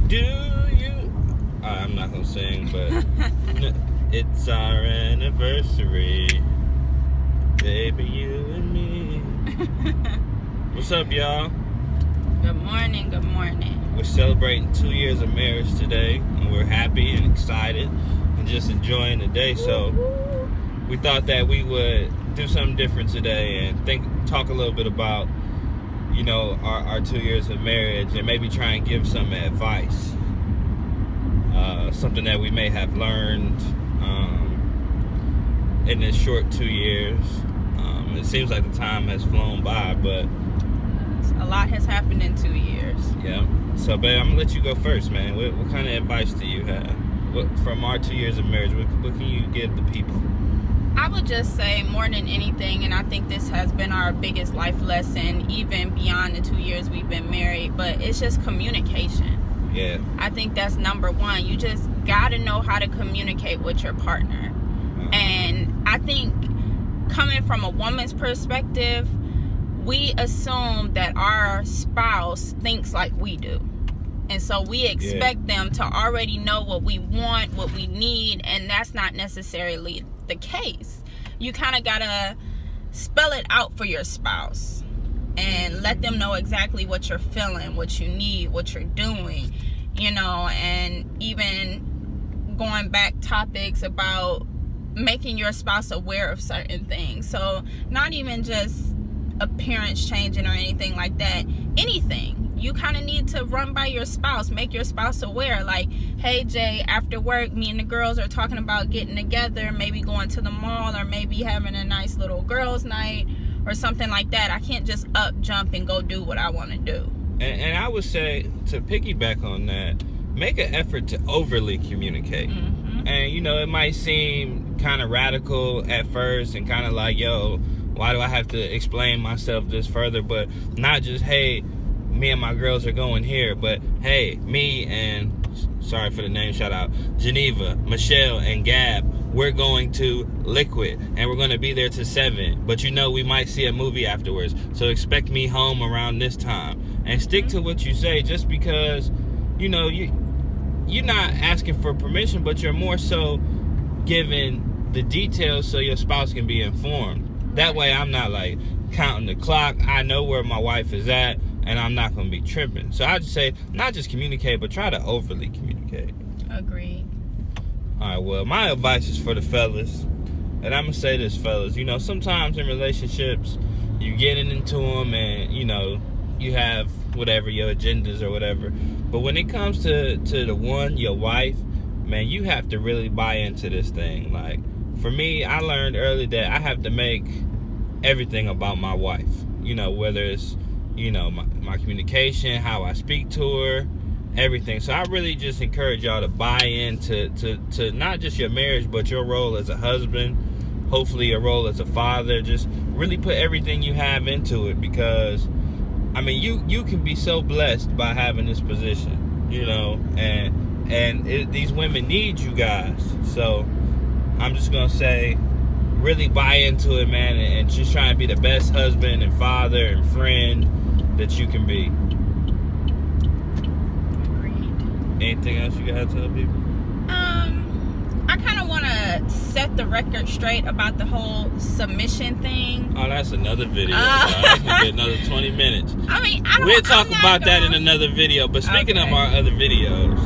Do you? I'm not gonna sing, but it's our anniversary, baby, you and me. What's up, y'all? Good morning, good morning. We're celebrating 2 years of marriage today, and we're happy and excited and just enjoying the day. So we thought that we would do something different today and talk a little bit about, you know, our 2 years of marriage, and maybe try and give some advice, something that we may have learned in this short 2 years. It seems like the time has flown by, but a lot has happened in 2 years. Yeah. So, babe, I'm gonna let you go first, man. What kind of advice do you have? From our 2 years of marriage, what can you give the people? I would just say, more than anything, and I think this has been our biggest life lesson, even beyond the 2 years we've been married, but it's just communication. Yeah. I think that's number one. You just gotta know how to communicate with your partner. And I think, coming from a woman's perspective, we assume that our spouse thinks like we do. And so we expect them to already know what we want, what we need, and that's not necessarily the case. You kind of gotta spell it out for your spouse and let them know exactly what you're feeling, what you need, what you're doing, you know. And even going back topics about making your spouse aware of certain things. So not even just appearance changing or anything like that, anything you kind of need to run by your spouse, make your spouse aware, like, hey Jay, after work me and the girls are talking about getting together, maybe going to the mall, or maybe having a nice little girls night or something like that. I can't just up jump and go do what I want to do. And I would say, to piggyback on that, make an effort to overly communicate. And you know, it might seem kind of radical at first and kind of like, yo, why do I have to explain myself this further? But not just, hey, me and my girls are going here, but hey, me and, sorry for the name shout out, Geneva, Michelle, and Gab, we're going to Liquid, and we're going to be there till 7. But you know, we might see a movie afterwards, so expect me home around this time. And stick to what you say, just because, you know, you're not asking for permission, but you're more so giving the details so your spouse can be informed. That way I'm not like counting the clock. I know where my wife is at, and I'm not going to be tripping. So I just say, not just communicate, but try to overly communicate. Agreed. All right, well, my advice is for the fellas. And I'm going to say this, fellas. You know, sometimes in relationships, you getting into them and, you know, you have whatever, your agendas or whatever. But when it comes to the one, your wife, man, you have to really buy into this thing. Like, for me, I learned early that I have to make everything about my wife. You know, whether it's, you know, my communication, how I speak to her, everything. So I really just encourage y'all to buy into to not just your marriage, but your role as a husband, hopefully your role as a father. Just really put everything you have into it, because I mean, you can be so blessed by having this position, you know, and these women need you guys. So I'm just gonna say, really buy into it, man, and just try and be the best husband and father and friend that you can be. Agreed. Anything else you gotta tell people? I kind of want to set the record straight about the whole submission thing. Oh, that's another video. That's gonna be another 20 minutes. I mean, we'll talk about that in another video. But speaking of our other videos,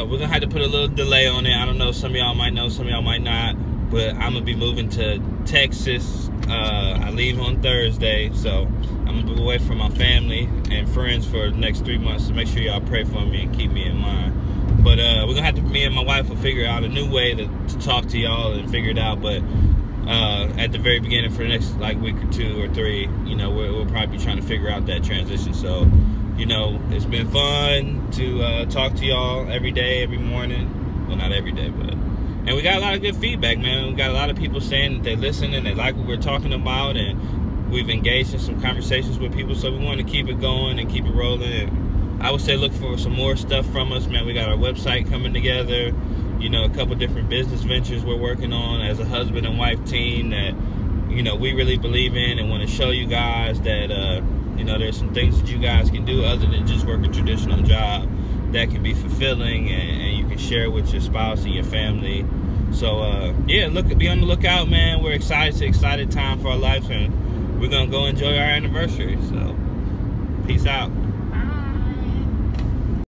we're gonna have to put a little delay on it. I don't know, some of y'all might know, some of y'all might not. But I'm gonna be moving to Texas. I leave on Thursday, so I'm gonna be away from my family and friends for the next 3 months. So make sure y'all pray for me and keep me in mind. But we're gonna have to, me and my wife will figure out a new way to talk to y'all and figure it out. But at the very beginning, for the next like week or 2 or 3, you know, we'll probably be trying to figure out that transition. So, you know, it's been fun to talk to y'all every day, every morning. Well, not every day, but. And we got a lot of good feedback, man. We got a lot of people saying that they listen and they like what we're talking about, and we've engaged in some conversations with people, so we want to keep it going and keep it rolling. And I would say look for some more stuff from us, man. We got our website coming together, you know, a couple different business ventures we're working on as a husband and wife team that, you know, we really believe in, and want to show you guys that, you know, there's some things that you guys can do other than just work a traditional job that can be fulfilling, and you can share it with your spouse and your family. So yeah, be on the lookout, man. We're excited time for our lives, and we're gonna go enjoy our anniversary. So peace out.